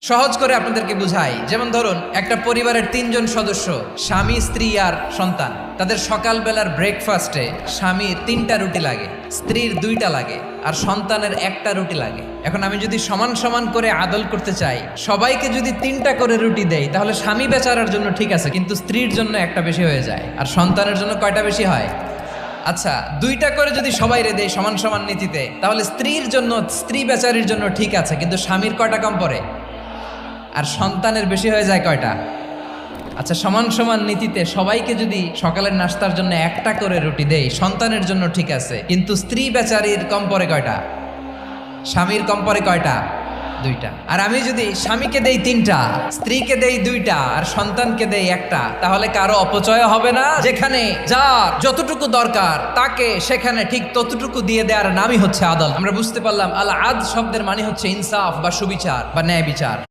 সহজ করে আপনাদেরকে বুঝাই, যেমন ধরুন একটা পরিবারের ৩ জন সদস্য, স্বামী, স্ত্রী আর সন্তান। তাদের সকালবেলার ব্রেকফাস্টে স্বামীর ৩টা রুটি লাগে, স্ত্রীর 2টা লাগে, আর সন্তানের 1টা রুটি লাগে। এখন আমি যদি সমান সমান করে আদল করতে চাই, সবাইকে যদি 3টা করে রুটি দেই, তাহলে স্বামী বেচারার জন্য ঠিক আছে, কিন্তু স্ত্রীর জন্য একটা বেশি হয়ে যায়। আর সন্তানের জন্য কয়টা বেশি হয়? আচ্ছা, 2টা করে যদি সবাই রে দেয় সমান সমান নীতিতে, তাহলে স্ত্রীর জন্য, স্ত্রী বেচারির জন্য ঠিক আছে, কিন্তু স্বামীর কয়টা কম পড়ে? আর সন্তানের বেশি হয়ে যায় কয়টা? আচ্ছা, সমান সমান নীতিতে সবাইকে যদি সকালের নাস্তার জন্য 1টা করে রুটি দেই, সন্তানের জন্য ঠিক আছে, কিন্তু স্ত্রী বেচারির কম পড়ে কয়টা? স্বামীর কম পড়ে কয়টা? 2টা। আর আমি যদি স্বামীকে দেই 3টা, স্ত্রীকে দেই 2টা, আর সন্তানকে দেই 1টা, তাহলে কারো অপচয় হবে না। যেখানে যার যতটুকু দরকার তাকে সেখানে ঠিক ততটুকু দিয়ে দেওয়ার নামই হচ্ছে আদল। আমরা বুঝতে পারলাম আল আদ শব্দের মানে হচ্ছে ইনসাফ বা সুবিচার বা ন্যায় বিচার।